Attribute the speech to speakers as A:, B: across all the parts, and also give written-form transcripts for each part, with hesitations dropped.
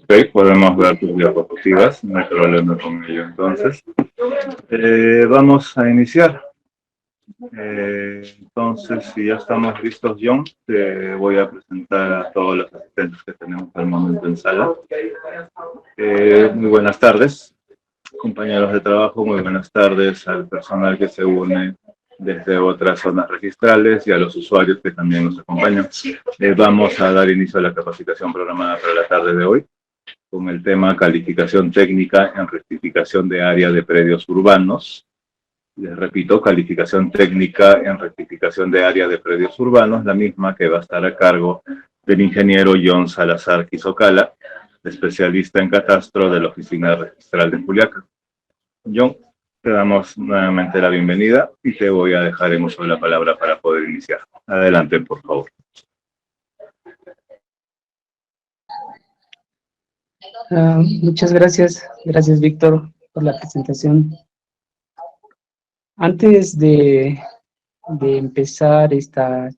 A: Ok, podemos ver tus diapositivas, no hay problema con ello. Entonces, vamos a iniciar. Entonces, si ya estamos listos, John, te voy a presentar a todos los asistentes que tenemos al momento en sala. Muy buenas tardes, compañeros de trabajo, muy buenas tardes al personal que se une desde otras zonas registrales y a los usuarios que también nos acompañan. Vamos a dar inicio a la capacitación programada para la tarde de hoy, con el tema calificación técnica en rectificación de área de predios urbanos. Les repito, calificación técnica en rectificación de área de predios urbanos, la misma que va a estar a cargo del ingeniero John Salazar Quizocala, especialista en catastro de la Oficina Registral de Juliaca. John, te damos nuevamente la bienvenida y te voy a dejar en uso de la palabra para poder iniciar. Adelante, por favor.
B: Muchas gracias. Gracias, Víctor, por la presentación. Antes de empezar esta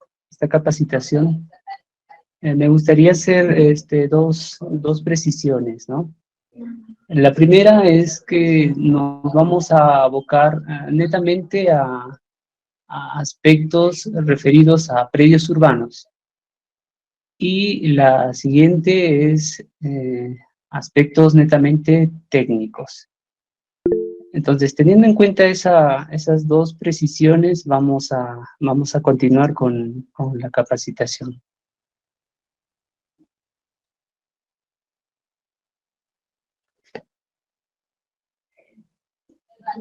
B: capacitación, me gustaría hacer dos precisiones, ¿no? La primera es que nos vamos a abocar netamente a aspectos referidos a predios urbanos. Y la siguiente es aspectos netamente técnicos. Entonces, teniendo en cuenta esas dos precisiones, vamos a continuar con la capacitación.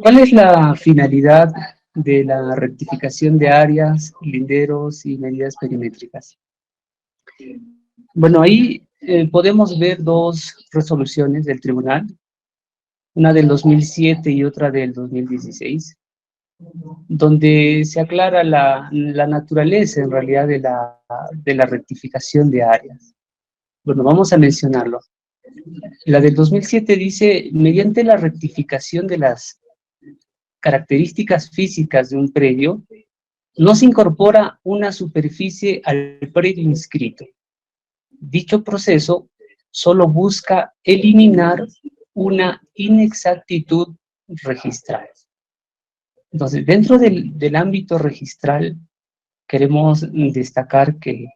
B: ¿Cuál es la finalidad de la rectificación de áreas, linderos y medidas perimétricas? Bueno, ahí podemos ver dos resoluciones del tribunal, una del 2007 y otra del 2016, donde se aclara la naturaleza en realidad de la rectificación de áreas. Bueno, vamos a mencionarlo. La del 2007 dice, mediante la rectificación de las características físicas de un predio, no se incorpora una superficie al predio inscrito. Dicho proceso solo busca eliminar una inexactitud registral. Entonces, dentro del ámbito registral, queremos destacar que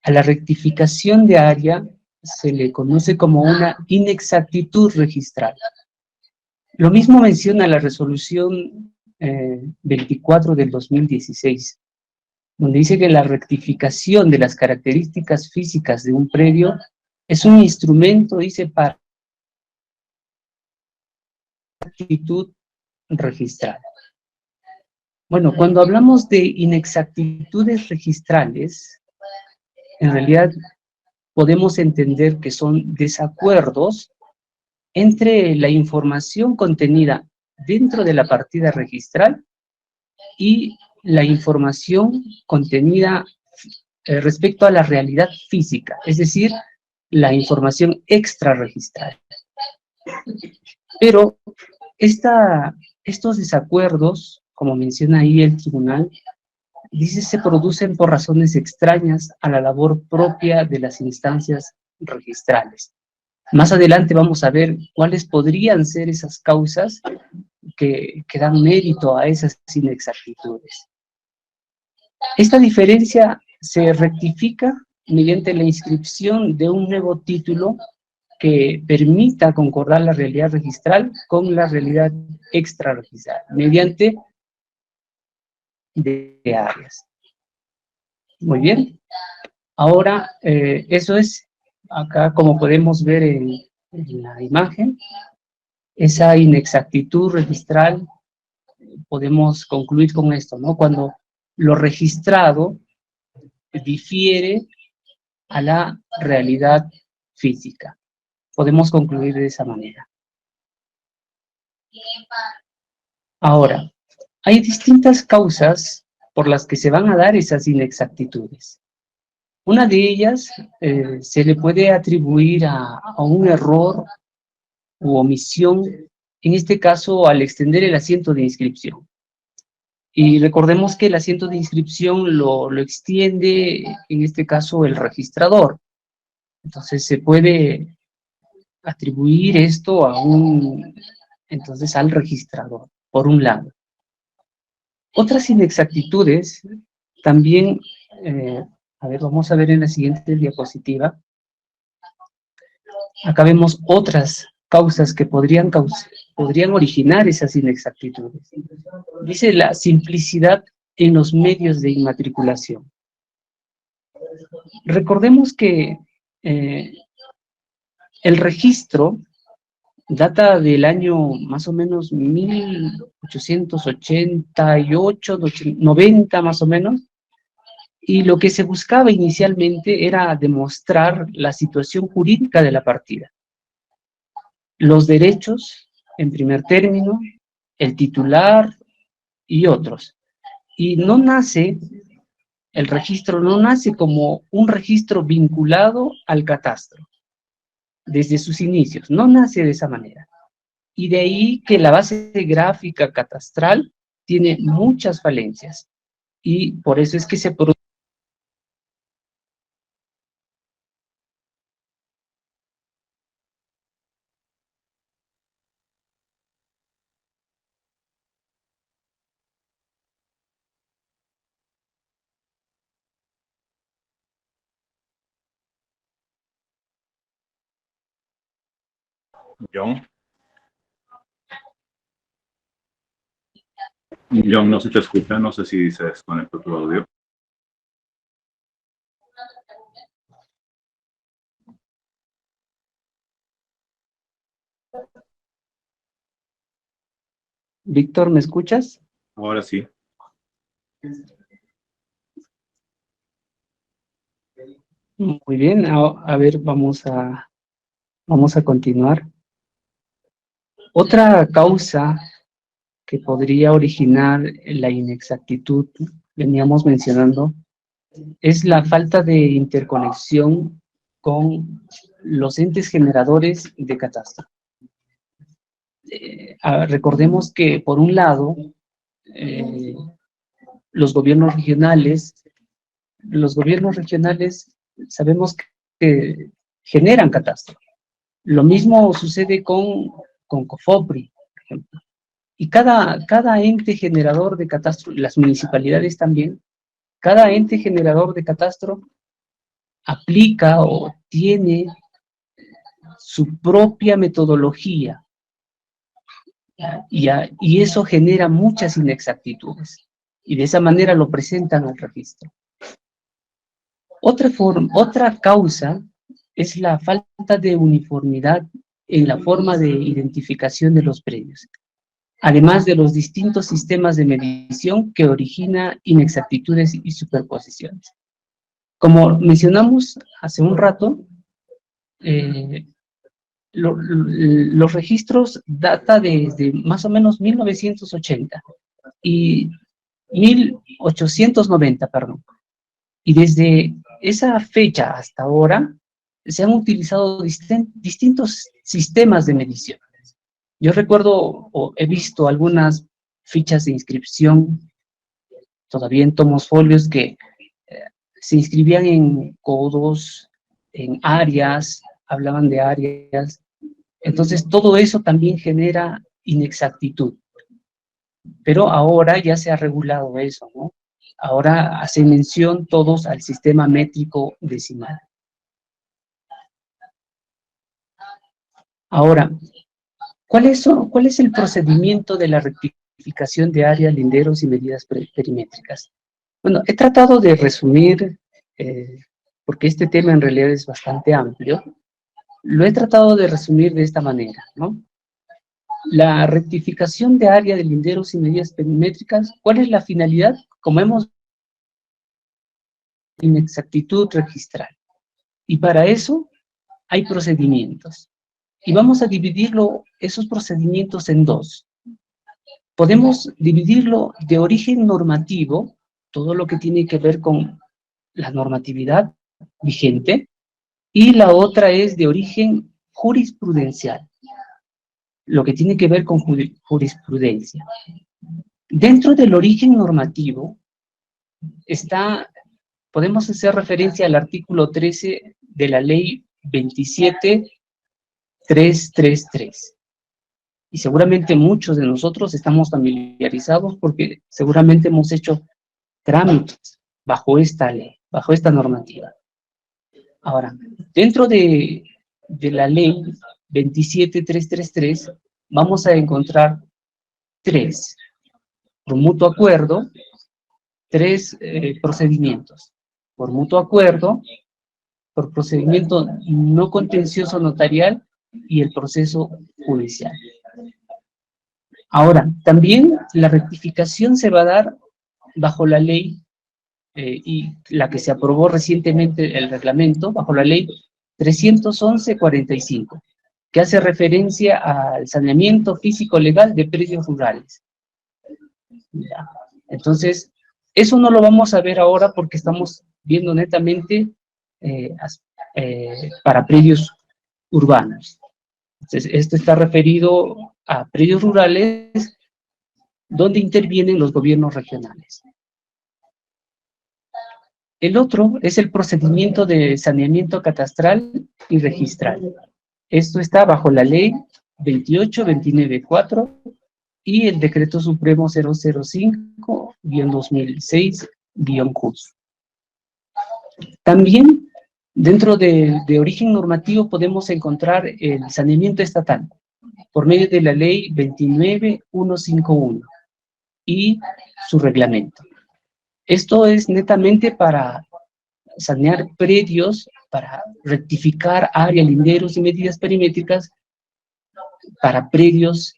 B: a la rectificación de área se le conoce como una inexactitud registral. Lo mismo menciona la resolución 24 del 2016, donde dice que la rectificación de las características físicas de un predio es un instrumento, dice, para inexactitud registral. Bueno, cuando hablamos de inexactitudes registrales, en realidad podemos entender que son desacuerdos entre la información contenida dentro de la partida registral y la información contenida respecto a la realidad física, es decir, la información extrarregistral. Pero estos desacuerdos, como menciona ahí el tribunal, dice se producen por razones extrañas a la labor propia de las instancias registrales. Más adelante vamos a ver cuáles podrían ser esas causas que dan mérito a esas inexactitudes. Esta diferencia se rectifica mediante la inscripción de un nuevo título que permita concordar la realidad registral con la realidad extrarregistral, mediante de áreas. Muy bien. Ahora, eso es, acá como podemos ver en la imagen, esa inexactitud registral, podemos concluir con esto, ¿no? Cuando lo registrado difiere a la realidad física. Podemos concluir de esa manera. Ahora, hay distintas causas por las que se van a dar esas inexactitudes. Una de ellas se le puede atribuir a un error u omisión, en este caso al extender el asiento de inscripción. Y recordemos que el asiento de inscripción lo extiende, en este caso, el registrador. Entonces se puede atribuir esto entonces al registrador, por un lado. Otras inexactitudes también, a ver, vamos a ver en la siguiente diapositiva. Acá vemos otras causas que podrían originar esas inexactitudes. Dice la simplicidad en los medios de inmatriculación. Recordemos que el registro data del año más o menos 1888, 90 más o menos, y lo que se buscaba inicialmente era demostrar la situación jurídica de la partida. Los derechos, en primer término, el titular y otros. Y el registro no nace como un registro vinculado al catastro, desde sus inicios, no nace de esa manera. Y de ahí que la base gráfica catastral tiene muchas falencias. Y por eso es que se produce.
A: John. John, no se te escucha, no sé si se desconectó tu audio.
B: Víctor, ¿me escuchas?
A: Ahora sí.
B: Muy bien, a ver, vamos a continuar. Otra causa que podría originar la inexactitud, veníamos mencionando, es la falta de interconexión con los entes generadores de catastro. Recordemos que, por un lado, los gobiernos regionales sabemos que generan catastro. Lo mismo sucede con COFOPRI, por ejemplo. Y cada ente generador de catastro, las municipalidades también, cada ente generador de catastro aplica o tiene su propia metodología, y eso genera muchas inexactitudes, y de esa manera lo presentan al registro. Otra causa es la falta de uniformidad en la forma de identificación de los predios, además de los distintos sistemas de medición que origina inexactitudes y superposiciones. Como mencionamos hace un rato, los registros data desde más o menos 1980 y 1890, perdón. Y desde esa fecha hasta ahora se han utilizado distintos sistemas de medición. Yo recuerdo o he visto algunas fichas de inscripción, todavía en tomos folios, que se inscribían en codos, en áreas, hablaban de áreas. Entonces todo eso también genera inexactitud. Pero ahora ya se ha regulado eso, ¿no? Ahora hacen mención todos al sistema métrico decimal. Ahora, ¿cuál es el procedimiento de la rectificación de áreas, linderos y medidas perimétricas? Bueno, he tratado de resumir, porque este tema en realidad es bastante amplio, lo he tratado de resumir de esta manera, ¿no? La rectificación de área de linderos y medidas perimétricas, ¿cuál es la finalidad? Como hemos visto, inexactitud registral. Y para eso hay procedimientos. Y vamos a dividirlo, esos procedimientos, en dos. Podemos dividirlo de origen normativo, todo lo que tiene que ver con la normatividad vigente, y la otra es de origen jurisprudencial, lo que tiene que ver con jurisprudencia. Dentro del origen normativo podemos hacer referencia al artículo 13 de la Ley 27333. Y seguramente muchos de nosotros estamos familiarizados porque seguramente hemos hecho trámites bajo esta ley, bajo esta normativa. Ahora, dentro de la ley 27333, vamos a encontrar tres, por mutuo acuerdo, tres procedimientos. Por mutuo acuerdo, por procedimiento no contencioso notarial y el proceso judicial. Ahora, también la rectificación se va a dar bajo la ley y la que se aprobó recientemente el reglamento, bajo la ley 311/45, que hace referencia al saneamiento físico-legal de predios rurales. Ya. Entonces, eso no lo vamos a ver ahora porque estamos viendo netamente para predios urbanos. Entonces, esto está referido a predios rurales donde intervienen los gobiernos regionales. El otro es el procedimiento de saneamiento catastral y registral. Esto está bajo la ley 28-29-4 y el decreto supremo 005-2006-CUS. También, dentro de origen normativo, podemos encontrar el saneamiento estatal por medio de la ley 29151 y su reglamento. Esto es netamente para sanear predios, para rectificar áreas, linderos y medidas perimétricas para predios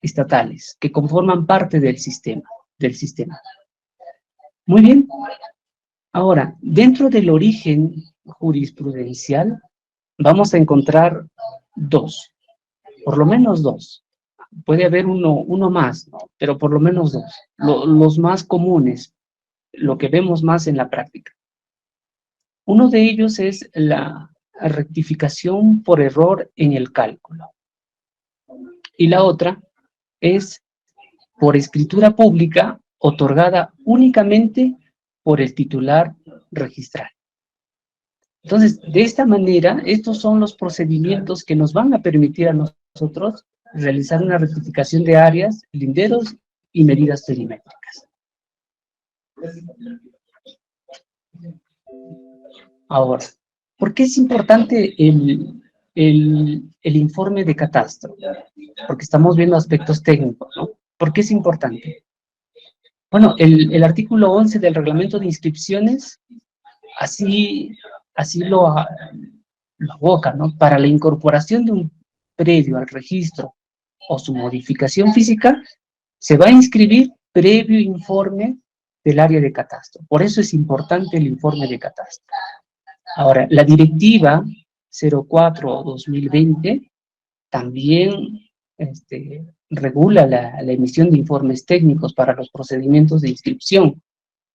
B: estatales que conforman parte del sistema. Muy bien. Ahora, dentro del origen jurisprudencial vamos a encontrar dos, por lo menos dos. Puede haber uno más, ¿no? Pero por lo menos dos. Los más comunes, lo que vemos más en la práctica. Uno de ellos es la rectificación por error en el cálculo. Y la otra es por escritura pública otorgada únicamente por el titular registral. Entonces, de esta manera, estos son los procedimientos que nos van a permitir a nosotros realizar una rectificación de áreas, linderos y medidas perimétricas. Ahora, ¿por qué es importante el informe de catastro? Porque estamos viendo aspectos técnicos, ¿no? ¿Por qué es importante? Bueno, el artículo 11 del reglamento de inscripciones así lo aboca, ¿no? Para la incorporación de un predio al registro o su modificación física, se va a inscribir previo informe del área de catastro. Por eso es importante el informe de catastro. Ahora, la directiva 04/2020 también regula la emisión de informes técnicos para los procedimientos de inscripción.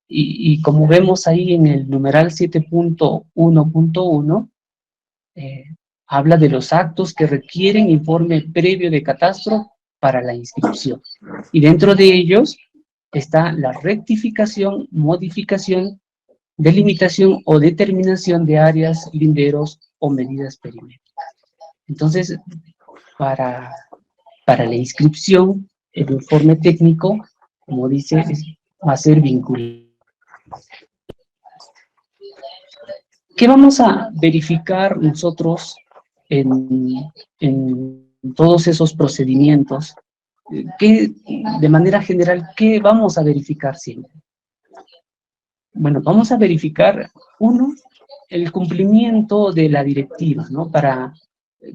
B: Y como vemos ahí en el numeral 7.1.1, habla de los actos que requieren informe previo de catastro para la inscripción. Y dentro de ellos está la rectificación, modificación, delimitación o determinación de áreas, linderos o medidas perimétricas. Entonces, para la inscripción, el informe técnico, como dice, va a ser vinculante. ¿Qué vamos a verificar nosotros en todos esos procedimientos? De manera general, ¿qué vamos a verificar siempre? Bueno, vamos a verificar, uno, el cumplimiento de la directiva, ¿no? Para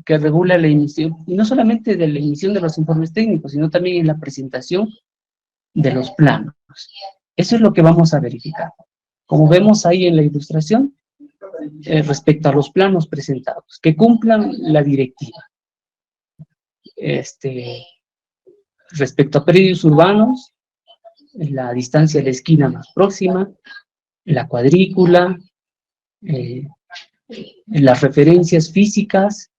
B: que regula la emisión, y no solamente de la emisión de los informes técnicos, sino también en la presentación de los planos. Eso es lo que vamos a verificar. Como vemos ahí en la ilustración, respecto a los planos presentados, que cumplan la directiva. Respecto a predios urbanos, la distancia de la esquina más próxima, la cuadrícula, las referencias físicas,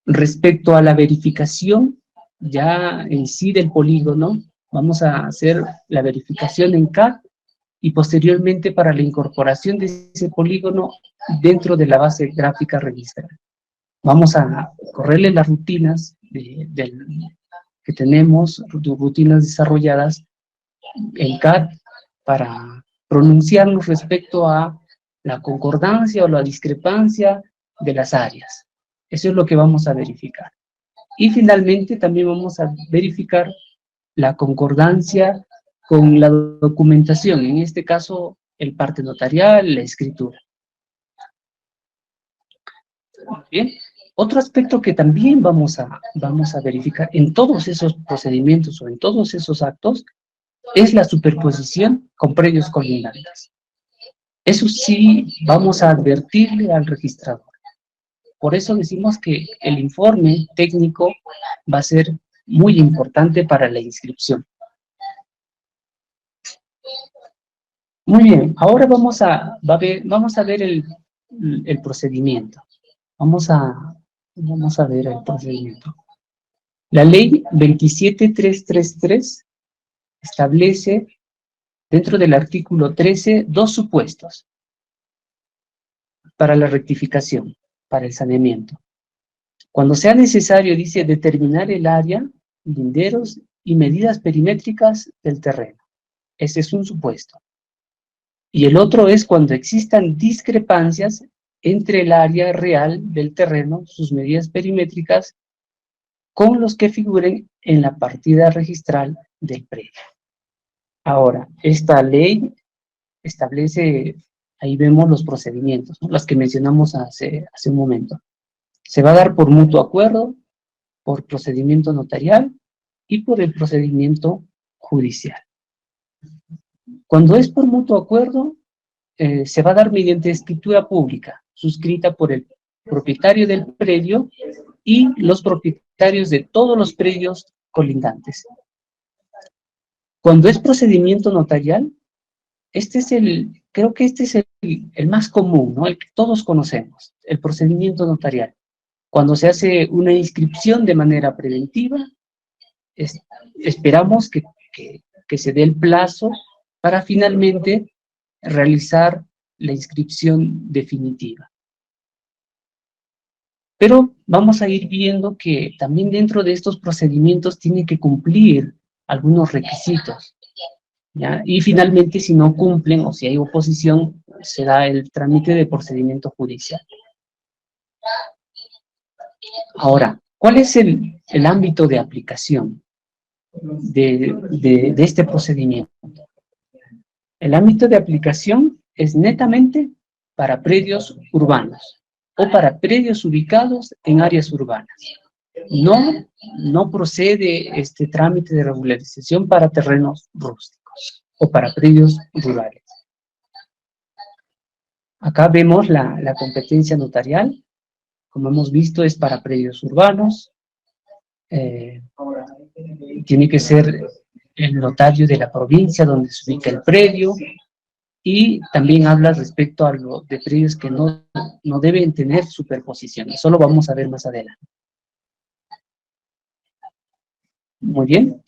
B: respecto a la verificación ya en sí del polígono, vamos a hacer la verificación en CAD y posteriormente para la incorporación de ese polígono dentro de la base gráfica registral. Vamos a correrle las rutinas que tenemos, rutinas desarrolladas en CAD para pronunciarnos respecto a la concordancia o la discrepancia de las áreas. Eso es lo que vamos a verificar. Y finalmente también vamos a verificar la concordancia con la documentación, en este caso el parte notarial, la escritura. Bien. Otro aspecto que también vamos a verificar en todos esos procedimientos o en todos esos actos es la superposición con predios colindantes. Eso sí vamos a advertirle al registrador. Por eso decimos que el informe técnico va a ser muy importante para la inscripción. Muy bien, ahora vamos a ver el procedimiento. Vamos a ver el procedimiento. La ley 27333 establece dentro del artículo 13 dos supuestos para la rectificación, para el saneamiento. Cuando sea necesario, dice, determinar el área, linderos y medidas perimétricas del terreno. Ese es un supuesto. Y el otro es cuando existan discrepancias entre el área real del terreno, sus medidas perimétricas, con los que figuren en la partida registral del predio. Ahora, esta ley establece, ahí vemos los procedimientos, ¿no? Los que mencionamos hace un momento. Se va a dar por mutuo acuerdo, por procedimiento notarial y por el procedimiento judicial. Cuando es por mutuo acuerdo, se va a dar mediante escritura pública, suscrita por el propietario del predio y los propietarios de todos los predios colindantes. Cuando es procedimiento notarial, creo que este es el más común, ¿no? El que todos conocemos, el procedimiento notarial. Cuando se hace una inscripción de manera preventiva, esperamos que se dé el plazo para finalmente realizar la inscripción definitiva. Pero vamos a ir viendo que también dentro de estos procedimientos tiene que cumplir algunos requisitos, ¿ya? Y finalmente, si no cumplen o si hay oposición, se da el trámite de procedimiento judicial. Ahora, ¿cuál es el ámbito de aplicación de este procedimiento? El ámbito de aplicación es netamente para predios urbanos o para predios ubicados en áreas urbanas. No procede este trámite de regularización para terrenos rústicos o para predios rurales. Acá vemos la competencia notarial. Como hemos visto, es para predios urbanos. Tiene que ser el notario de la provincia donde se ubica el predio. Y también habla respecto a lo de predios que no deben tener superposición. Eso lo vamos a ver más adelante. Muy bien.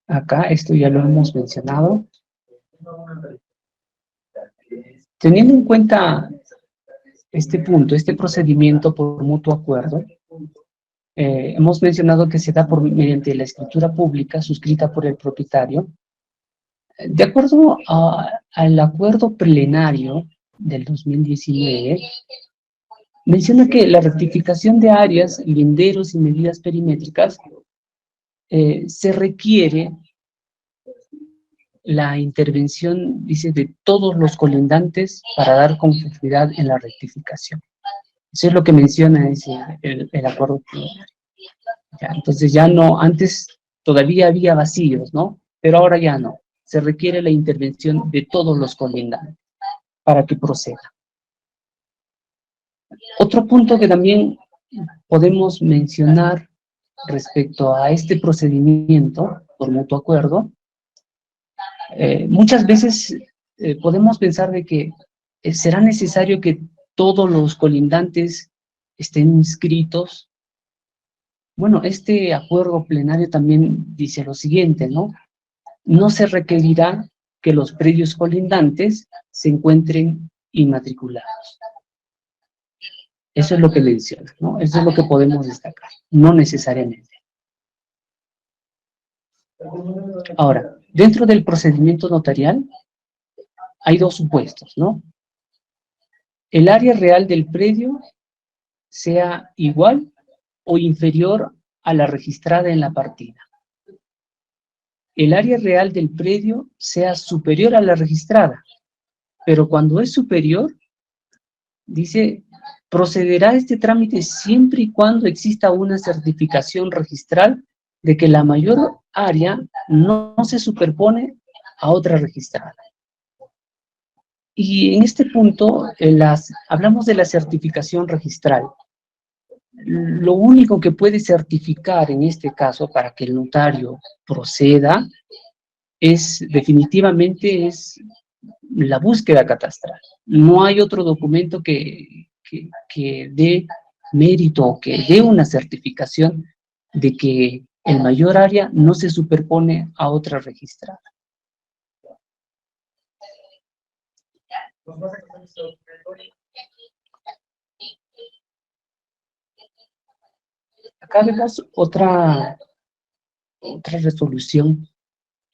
B: Acá esto ya lo hemos mencionado. Teniendo en cuenta este punto, este procedimiento por mutuo acuerdo, hemos mencionado que se da mediante la escritura pública suscrita por el propietario. De acuerdo al acuerdo plenario del 2019, menciona que la rectificación de áreas, linderos y medidas perimétricas se requiere la intervención, dice, de todos los colindantes para dar conformidad en la rectificación. Eso es lo que menciona el acuerdo plenario. Ya, entonces ya no, antes todavía había vacíos, ¿no? Pero ahora ya no. Se requiere la intervención de todos los colindantes para que proceda. Otro punto que también podemos mencionar respecto a este procedimiento por mutuo acuerdo, muchas veces podemos pensar de que será necesario que todos los colindantes estén inscritos. Bueno, este acuerdo plenario también dice lo siguiente, ¿no? No se requerirá que los predios colindantes se encuentren inmatriculados. Eso es lo que menciona, ¿no? Eso es lo que podemos destacar, no necesariamente. Ahora, dentro del procedimiento notarial hay dos supuestos, ¿no? El área real del predio sea igual o inferior a la registrada en la partida. El área real del predio sea superior a la registrada, pero cuando es superior, dice, procederá este trámite siempre y cuando exista una certificación registral de que la mayor área no se superpone a otra registrada. Y en este punto, hablamos de la certificación registral. Lo único que puede certificar en este caso para que el notario proceda definitivamente es la búsqueda catastral. No hay otro documento que dé mérito, que dé una certificación de que el mayor área no se superpone a otra registrada. Acá vemos otra resolución.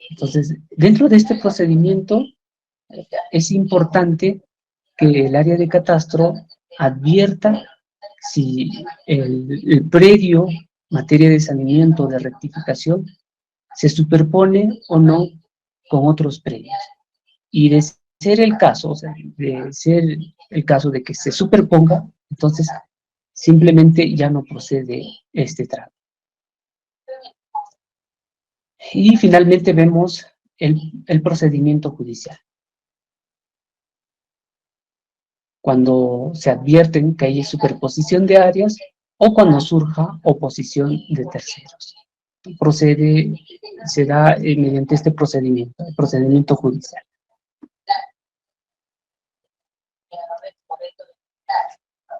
B: Entonces, dentro de este procedimiento es importante que el área de catastro advierta si el predio, materia de saneamiento, de rectificación, se superpone o no con otros predios. Y de ser el caso, o sea, de ser el caso de que se superponga, entonces simplemente ya no procede este trámite. Y finalmente vemos el procedimiento judicial. Cuando se advierten que hay superposición de áreas o cuando surja oposición de terceros. Se da mediante este procedimiento, el procedimiento judicial.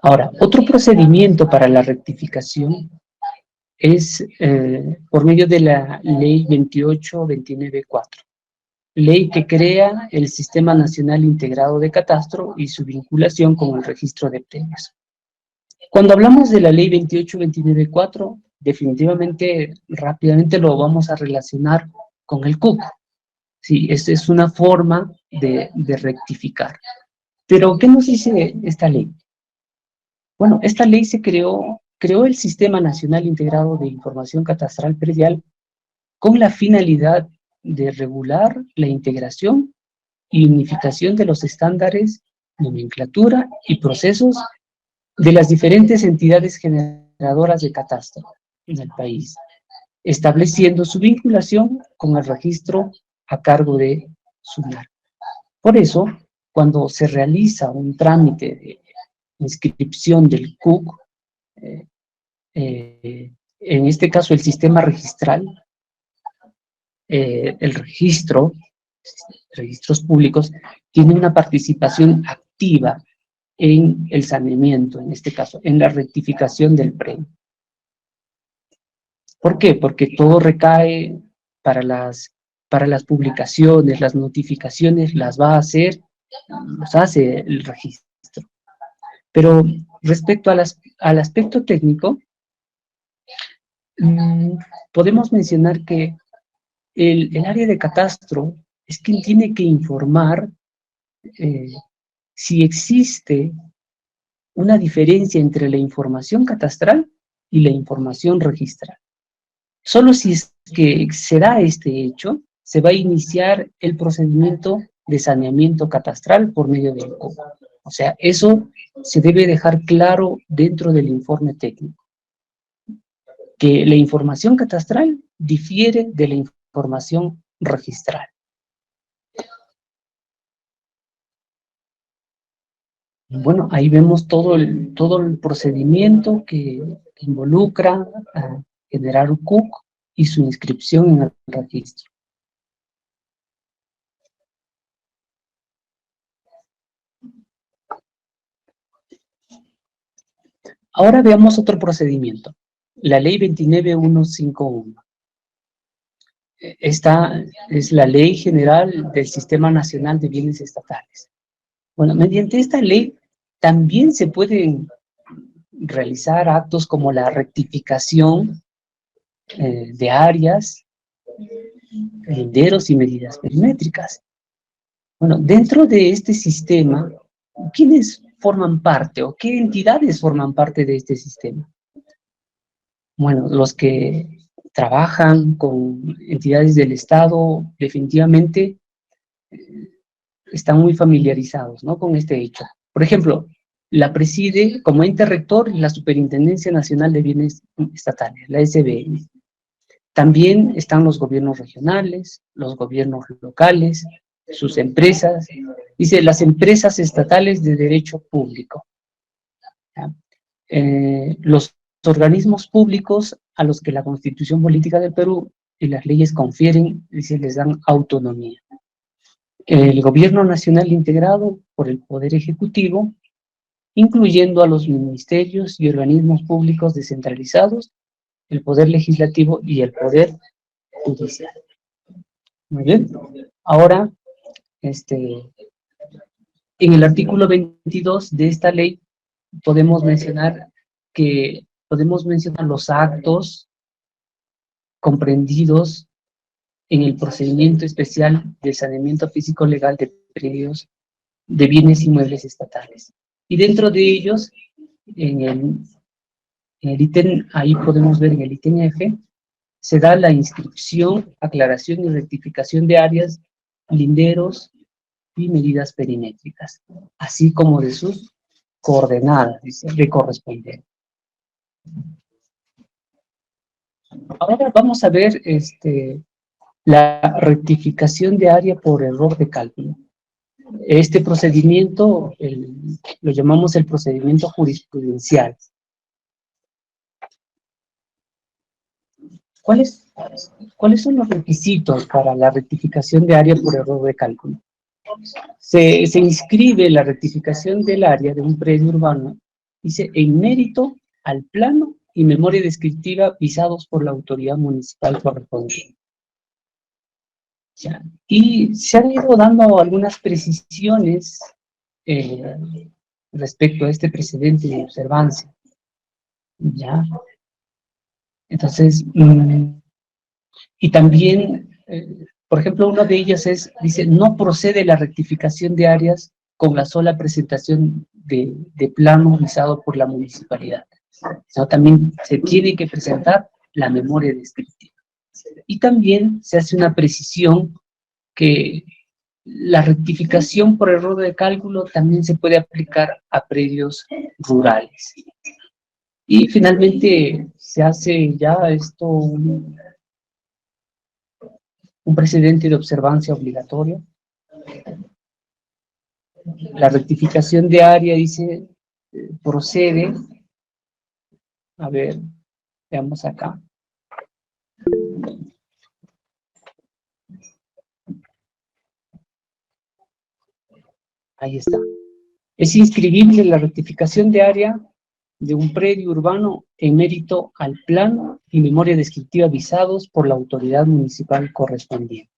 B: Ahora, otro procedimiento para la rectificación es por medio de la Ley 2829/4, ley que crea el Sistema Nacional Integrado de Catastro y su vinculación con el registro de predios. Cuando hablamos de la Ley 2829/4, definitivamente, rápidamente lo vamos a relacionar con el CUC. Sí, esta es una forma de rectificar. Pero, ¿qué nos dice esta ley? Bueno, esta ley se creó el Sistema Nacional Integrado de Información Catastral Predial con la finalidad de regular la integración y unificación de los estándares, nomenclatura y procesos de las diferentes entidades generadoras de catastro en el país, estableciendo su vinculación con el registro a cargo de SUNAR. Por eso, cuando se realiza un trámite de inscripción del CUC, en este caso el sistema registral, el registros públicos, tiene una participación activa en el saneamiento, en este caso, en la rectificación del predio. ¿Por qué? Porque todo recae para las publicaciones, las notificaciones, las hace el registro. Pero respecto al aspecto técnico, podemos mencionar que el área de catastro es quien tiene que informar si existe una diferencia entre la información catastral y la información registral. Solo si es que se da este hecho, se va a iniciar el procedimiento de saneamiento catastral por medio del CUC. O sea, eso se debe dejar claro dentro del informe técnico, que la información catastral difiere de la información registral. Bueno, ahí vemos todo el procedimiento que involucra a generar un CUC y su inscripción en el registro. Ahora veamos otro procedimiento, la Ley 29151. esta es la Ley General del Sistema Nacional de Bienes Estatales. Bueno, mediante esta ley también se pueden realizar actos como la rectificación de áreas, linderos y medidas perimétricas. Bueno, dentro de este sistema, ¿quiénes forman parte o qué entidades forman parte de este sistema? Bueno, los que trabajan con entidades del Estado definitivamente están muy familiarizados, ¿no?, con este hecho. Por ejemplo, la preside como ente rector la Superintendencia Nacional de Bienes Estatales, la SBN. También están los gobiernos regionales, los gobiernos locales, sus empresas, dice las empresas estatales de derecho público. Los organismos públicos a los que la Constitución Política del Perú y las leyes confieren, dice, les dan autonomía. El gobierno nacional integrado por el Poder Ejecutivo, incluyendo a los ministerios y organismos públicos descentralizados, el Poder Legislativo y el Poder Judicial. Muy bien. Ahora, en el artículo 22 de esta ley podemos mencionar los actos comprendidos en el procedimiento especial de saneamiento físico legal de predios de bienes inmuebles estatales. Y dentro de ellos, en el ítem, ahí podemos ver en el ítem F, se da la inscripción, aclaración y rectificación de áreas, linderos y medidas perimétricas, así como de sus coordenadas, dice, de correspondente. Ahora vamos a ver la rectificación de área por error de cálculo. Este procedimiento lo llamamos el procedimiento jurisprudencial. ¿Cuáles son los requisitos para la rectificación de área por error de cálculo? Se inscribe la rectificación del área de un predio urbano, dice, en mérito al plano y memoria descriptiva visados por la autoridad municipal correspondiente. Ya. Y se han ido dando algunas precisiones respecto a este precedente de observancia. ¿Ya? Entonces, y también, por ejemplo, uno de ellos dice, no procede la rectificación de áreas con la sola presentación de plano visado por la municipalidad. Sino también se tiene que presentar la memoria descriptiva. Y también se hace una precisión que la rectificación por error de cálculo también se puede aplicar a predios rurales. Y finalmente se hace ya esto un precedente de observancia obligatoria. La rectificación de área, dice, procede, a ver, veamos acá. Ahí está. Es inscribible la rectificación de área de un predio urbano en mérito al plano y memoria descriptiva visados por la autoridad municipal correspondiente.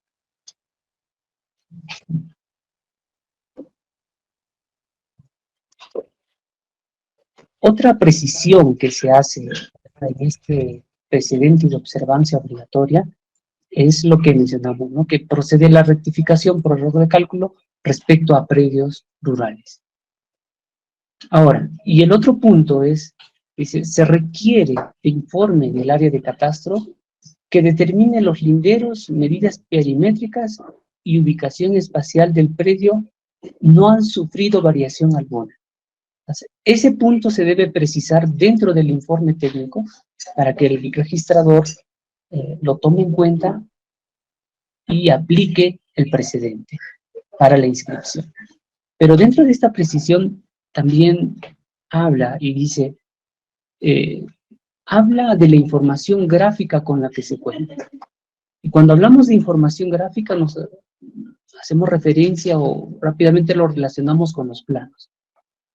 B: Otra precisión que se hace en este precedente de observancia obligatoria es lo que mencionamos, ¿no?, que procede la rectificación por error de cálculo respecto a predios rurales. Ahora, y el otro punto es, dice, se requiere de informe del área de catastro que determine los linderos, medidas perimétricas y ubicación espacial del predio no han sufrido variación alguna. Entonces, ese punto se debe precisar dentro del informe técnico para que el registrador lo tome en cuenta y aplique el precedente para la inscripción. Pero dentro de esta precisión también habla y dice, habla de la información gráfica con la que se cuenta. Y cuando hablamos de información gráfica nos hacemos referencia o rápidamente lo relacionamos con los planos.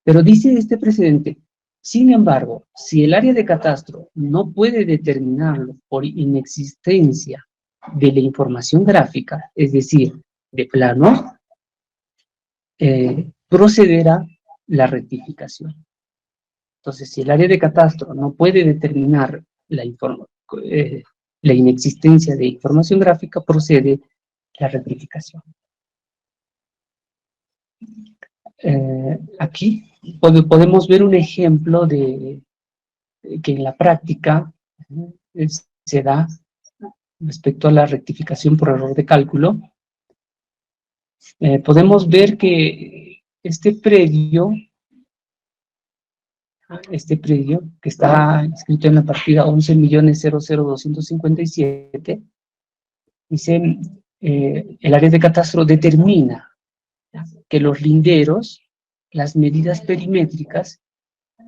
B: Pero dice este precedente, sin embargo, si el área de catastro no puede determinarlo por inexistencia de la información gráfica, es decir, de plano, procederá la rectificación. Entonces, si el área de catastro no puede determinar la inexistencia de información gráfica, procede la rectificación. Aquí podemos ver un ejemplo de que en la práctica se da respecto a la rectificación por error de cálculo. Podemos ver que este predio que está inscrito en la partida 11.00257, dice, el área de catastro determina que los linderos, las medidas perimétricas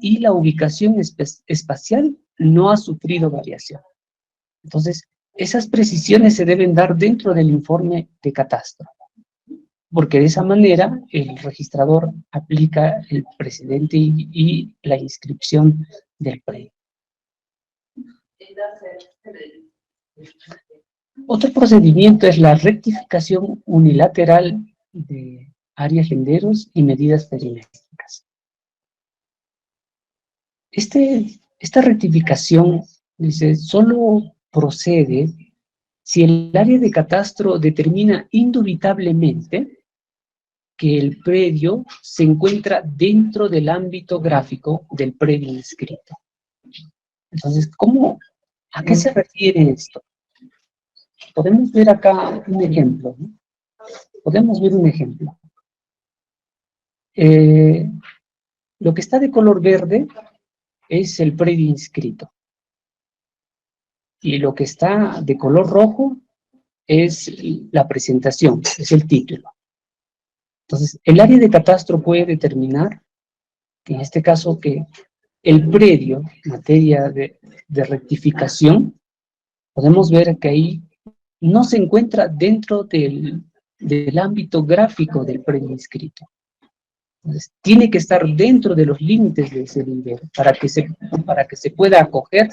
B: y la ubicación espacial no ha sufrido variación. Entonces, esas precisiones se deben dar dentro del informe de catastro, porque de esa manera el registrador aplica el precedente y la inscripción del predio. Otro procedimiento es la rectificación unilateral de áreas linderos y medidas perimétricas. Esta rectificación, dice, solo procede si el área de catastro determina indubitablemente que el predio se encuentra dentro del ámbito gráfico del predio inscrito. Entonces, ¿a qué se refiere esto? Podemos ver acá un ejemplo, ¿no? Podemos ver un ejemplo. Lo que está de color verde es el predio inscrito. Y lo que está de color rojo es la presentación, es el título. Entonces, el área de catastro puede determinar, en este caso, que el predio, en materia de rectificación, podemos ver que ahí no se encuentra dentro del ámbito gráfico del predio inscrito. Entonces, tiene que estar dentro de los límites de ese nivel para que se pueda acoger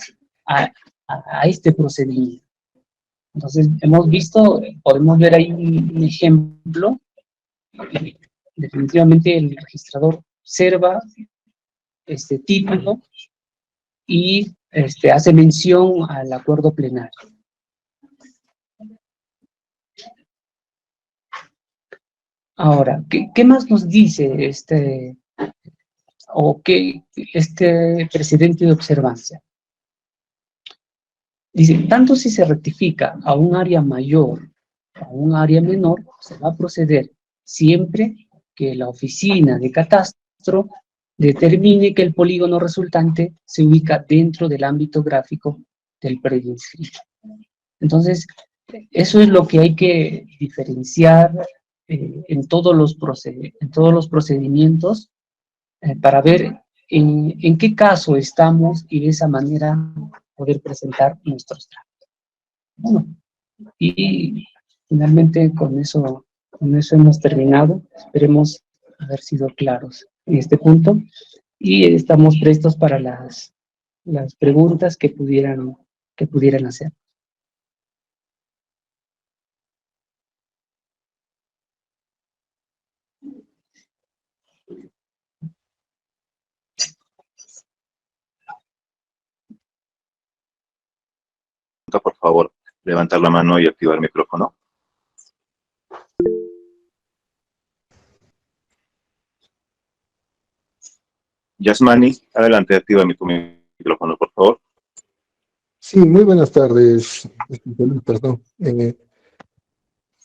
B: a este procedimiento. Entonces, podemos ver ahí un ejemplo. Definitivamente el registrador observa este título y hace mención al acuerdo plenario. Ahora, ¿qué más nos dice este precedente de observancia? Dice, tanto si se rectifica a un área mayor o a un área menor, se va a proceder siempre que la oficina de catastro determine que el polígono resultante se ubica dentro del ámbito gráfico del predio inscrito. Entonces, eso es lo que hay que diferenciar en todos los procedimientos para ver en qué caso estamos y de esa manera poder presentar nuestros trámites. Bueno, y finalmente con eso hemos terminado. Esperemos haber sido claros en este punto y estamos prestos para las preguntas que pudieran hacer.
A: Por favor, levantar la mano y activar el micrófono. Yasmani, adelante, activa tu micrófono, por favor.
C: Sí, muy buenas tardes. Perdón.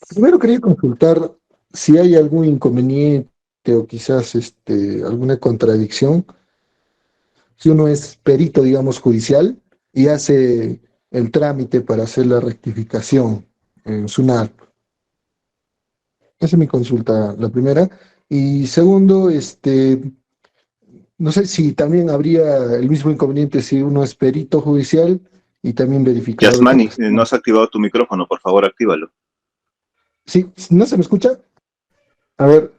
C: Primero quería consultar si hay algún inconveniente o quizás alguna contradicción. Si uno es perito, digamos, judicial y hace el trámite para hacer la rectificación en SUNAT. Esa es mi consulta, la primera. Y segundo, no sé si también habría el mismo inconveniente si uno es perito judicial y también verificador.
A: Yasmani, no has activado tu micrófono, por favor, actívalo.
C: Sí, ¿no se me escucha? A ver,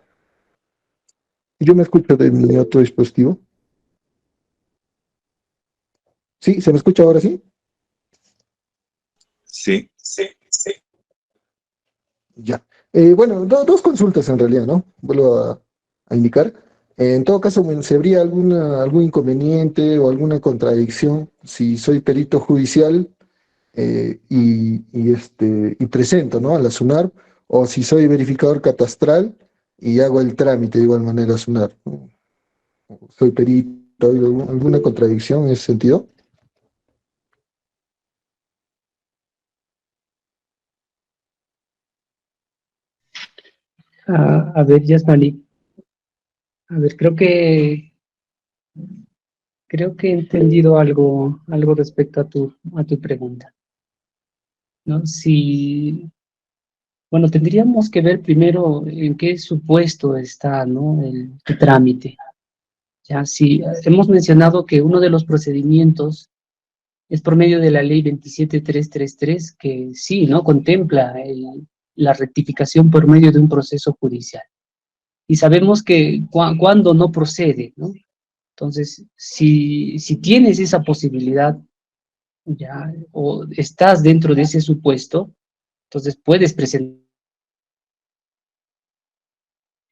C: yo me escucho de mi otro dispositivo. ¿Sí? ¿Se me escucha ahora sí?
A: Sí.
C: Ya. Bueno, dos consultas en realidad, ¿no? Vuelvo a indicar. En todo caso, bueno, si habría algún inconveniente o alguna contradicción, si soy perito judicial y presento, ¿no? A la SUNAR, o si soy verificador catastral y hago el trámite de igual manera a SUNAR, ¿no? Soy perito, ¿hay alguna contradicción en ese sentido?
B: A ver, Yasmani, a ver, creo que he entendido algo respecto a tu pregunta, ¿no? Si, bueno, tendríamos que ver primero en qué supuesto está, ¿no? Tu trámite. Ya, si hemos mencionado que uno de los procedimientos es por medio de la ley 27333, que sí, ¿no? Contempla la rectificación por medio de un proceso judicial. Y sabemos que cuando no procede, ¿no? Entonces, si tienes esa posibilidad, ya, o estás dentro de ese supuesto, entonces puedes presentar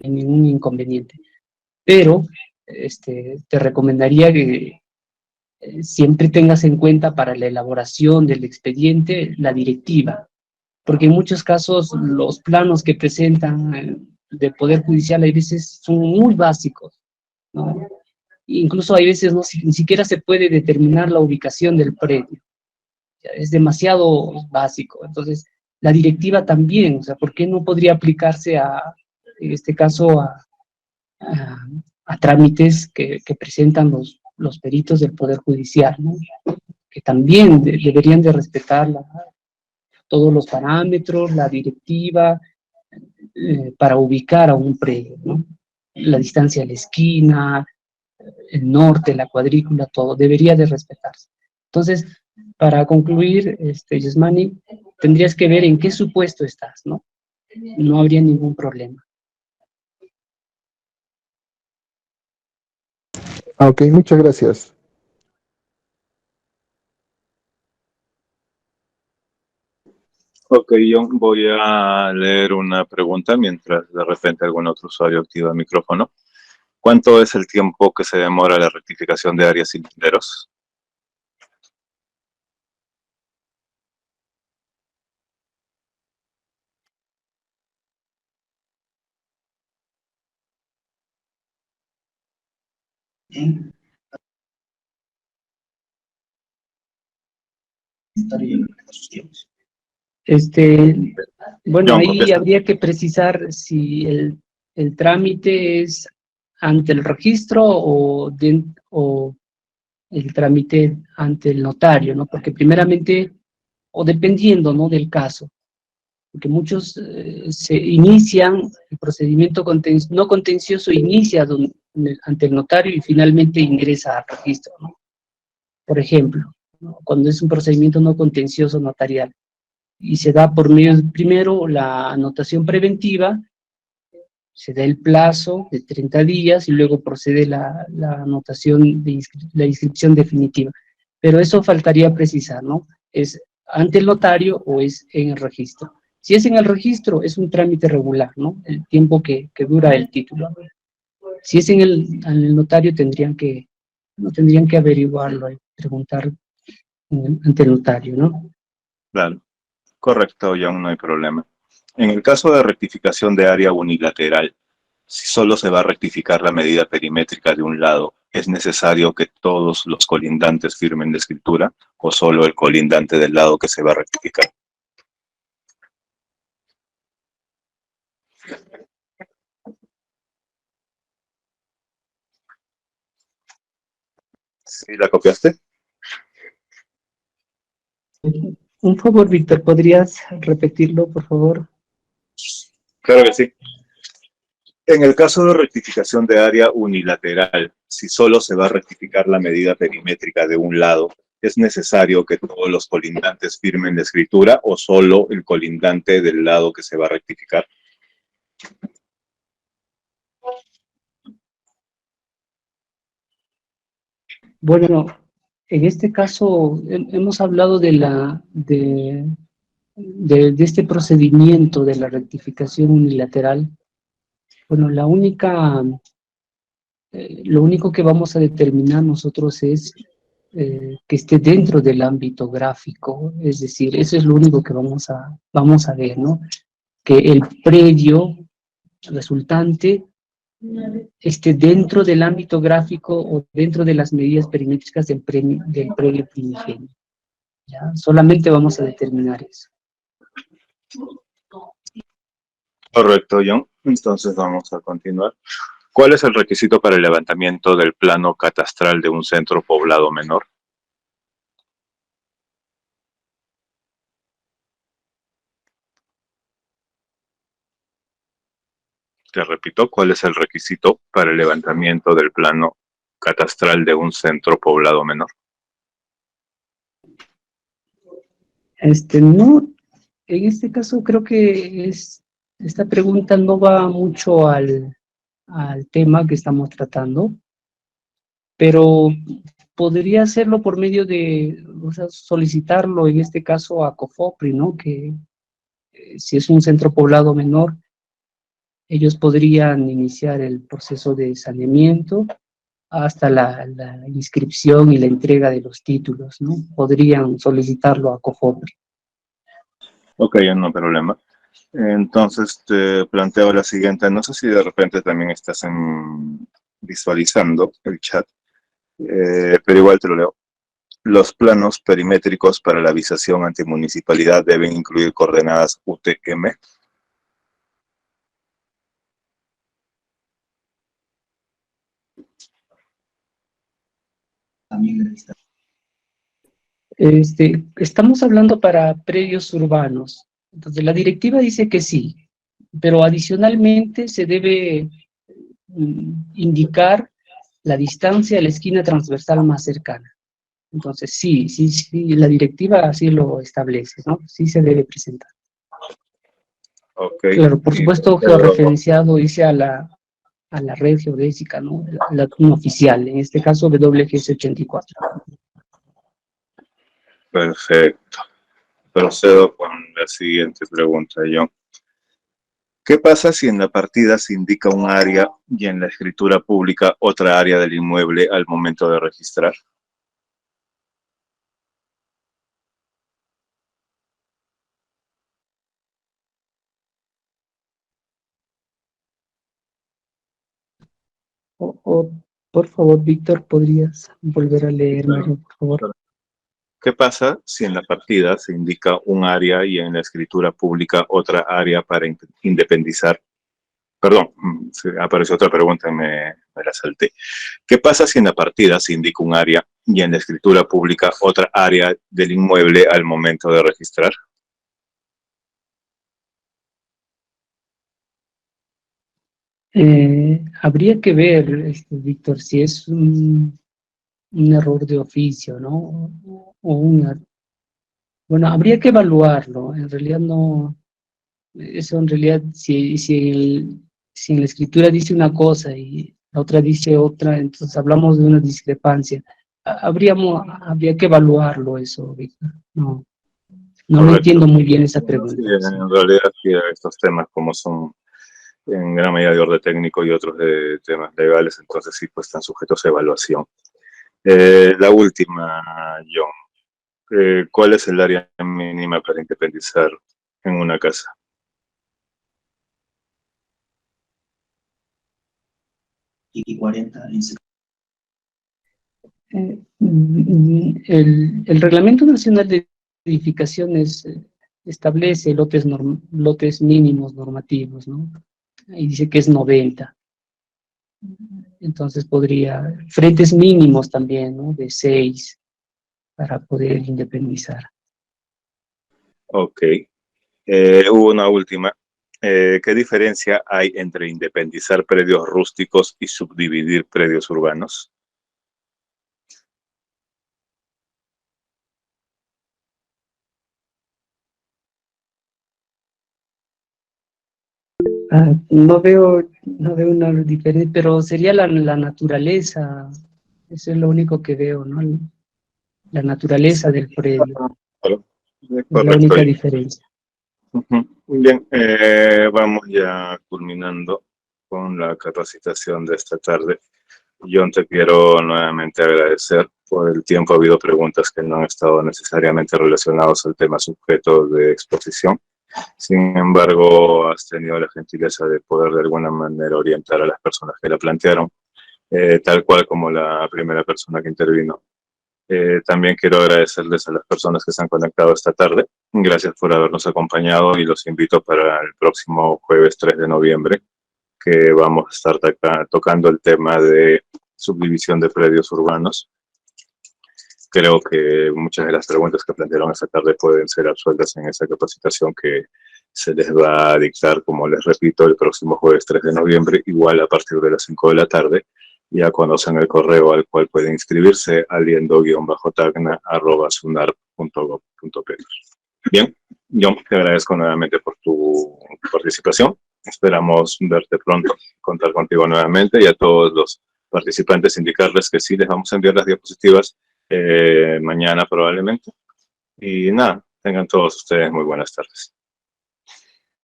B: ningún inconveniente. Pero te recomendaría que siempre tengas en cuenta para la elaboración del expediente la directiva, porque en muchos casos los planos que presentan de Poder Judicial a veces son muy básicos, ¿no? Incluso hay veces ni siquiera se puede determinar la ubicación del predio, es demasiado básico. Entonces, la directiva también, o sea, ¿por qué no podría aplicarse en este caso, a, a trámites que presentan los peritos del Poder Judicial, ¿no? Que también deberían de respetar todos los parámetros, la directiva, para ubicar a un predio, ¿no? La distancia a la esquina, el norte, la cuadrícula, todo, debería de respetarse. Entonces, para concluir, Yasmani, tendrías que ver en qué supuesto estás, ¿no? No habría ningún problema.
C: Ah, ok, muchas gracias.
A: Ok, yo voy a leer una pregunta mientras de repente algún otro usuario activa el micrófono. ¿Cuánto es el tiempo que se demora la rectificación de áreas y linderos?
B: Bueno,
A: John,
B: ahí
A: contesta.
B: habría que precisar si el trámite es ante el registro o el trámite ante el notario, ¿no? Porque primeramente, o dependiendo, ¿no? Del caso, porque muchos se inician, el procedimiento no contencioso inicia ante el notario y finalmente ingresa al registro, ¿no? Por ejemplo, ¿no? Cuando es un procedimiento no contencioso notarial y se da por medio, primero, la anotación preventiva, se da el plazo de 30 días y luego procede la anotación la inscripción definitiva. Pero eso faltaría precisar, ¿no? ¿Es ante el notario o es en el registro? Si es en el registro, es un trámite regular, ¿no? El tiempo que dura el título. Si es en el notario, no tendrían que averiguarlo y preguntar ante el notario, ¿no?
A: Claro, correcto, John, no hay problema. En el caso de rectificación de área unilateral, si solo se va a rectificar la medida perimétrica de un lado, ¿es necesario que todos los colindantes firmen la escritura o solo el colindante del lado que se va a rectificar? ¿Sí la copiaste?
B: Un favor, Víctor, ¿podrías repetirlo, por favor?
A: Claro que sí. En el caso de rectificación de área unilateral, si solo se va a rectificar la medida perimétrica de un lado, ¿es necesario que todos los colindantes firmen la escritura o solo el colindante del lado que se va a rectificar?
B: Bueno, en este caso hemos hablado de este procedimiento de la rectificación unilateral, bueno, lo único que vamos a determinar nosotros es que esté dentro del ámbito gráfico, es decir, eso es lo único que vamos a ver, ¿no? Que el predio resultante esté dentro del ámbito gráfico o dentro de las medidas perimétricas del predio primigenio. ¿Ya? Solamente vamos a determinar eso.
A: Correcto, John. Entonces vamos a continuar. ¿Cuál es el requisito para el levantamiento del plano catastral de un centro poblado menor? Te repito, ¿cuál es el requisito para el levantamiento del plano catastral de un centro poblado menor?
B: No, en este caso creo que esta pregunta no va mucho al tema que estamos tratando, pero podría hacerlo por medio de, o sea, solicitarlo en este caso a COFOPRI, ¿no? Que si es un centro poblado menor, ellos podrían iniciar el proceso de saneamiento hasta la inscripción y la entrega de los títulos, ¿no? Podrían solicitarlo a COFOPRI.
A: Ok, no hay problema. Entonces te planteo la siguiente. No sé si de repente también estás visualizando el chat, pero igual te lo leo. Los planos perimétricos para la visación antimunicipalidad deben incluir coordenadas UTM.
B: Estamos hablando para predios urbanos. Entonces, la directiva dice que sí, pero adicionalmente se debe indicar la distancia a la esquina transversal más cercana. Entonces, sí, la directiva así lo establece, ¿no? Sí se debe presentar.
A: Ok.
B: Claro, por supuesto, georreferenciado dice a la red geodésica, ¿no? La turno oficial, en este caso WGS 84.
A: Perfecto. Procedo con la siguiente pregunta, John. ¿Qué pasa si en la partida se indica un área y en la escritura pública otra área del inmueble al momento de registrar?
B: O, por favor, Víctor, ¿podrías volver a leérmelo, por favor?
A: ¿Qué pasa si en la partida se indica un área y en la escritura pública otra área para independizar? Perdón, apareció otra pregunta y me la salté. ¿Qué pasa si en la partida se indica un área y en la escritura pública otra área del inmueble al momento de registrar?
B: Habría que ver, Víctor, si es un error de oficio, ¿no? Bueno, habría que evaluarlo. En realidad no, eso en realidad, si en la escritura dice una cosa y la otra dice otra, entonces hablamos de una discrepancia. Habría que evaluarlo eso, Víctor. No
A: Correcto.
B: entiendo muy bien esa pregunta.
A: Sí, en realidad, sí, estos temas como son en gran medida de orden técnico y otros de temas legales, entonces sí, pues están sujetos a evaluación. La última, John. ¿Cuál es el área mínima para independizar en una casa?
D: Y 40 en
B: El Reglamento Nacional de Edificaciones establece lotes mínimos normativos, ¿no? Ahí dice que es 90. Entonces frentes mínimos también, ¿no? De 6 para poder independizar.
A: Ok. Hubo una última. ¿Qué diferencia hay entre independizar predios rústicos y subdividir predios urbanos?
B: No veo una diferencia, pero sería la naturaleza. Eso es lo único que veo, ¿no? La naturaleza del predio.
A: Claro.
B: Es la
A: Correcto.
B: única diferencia.
A: Ujú. Bien, vamos ya culminando con la capacitación de esta tarde. John, te quiero nuevamente agradecer por el tiempo. Ha habido preguntas que no han estado necesariamente relacionadas al tema sujeto de exposición. Sin embargo, has tenido la gentileza de poder de alguna manera orientar a las personas que la plantearon, tal cual como la primera persona que intervino. También quiero agradecerles a las personas que se han conectado esta tarde. Gracias por habernos acompañado y los invito para el próximo jueves 3 de noviembre, que vamos a estar tocando el tema de subdivisión de predios urbanos. Creo que muchas de las preguntas que plantearon esta tarde pueden ser absueltas en esa capacitación que se les va a dictar, como les repito, el próximo jueves 3 de noviembre, igual a partir de las 5 de la tarde. Ya conocen el correo al cual pueden inscribirse, aliendo-tacna@sunar.gov.p. Bien, yo te agradezco nuevamente por tu participación. Esperamos verte pronto, contar contigo nuevamente, y a todos los participantes indicarles que sí les vamos a enviar las diapositivas mañana probablemente. Y nada, tengan todos ustedes muy buenas tardes.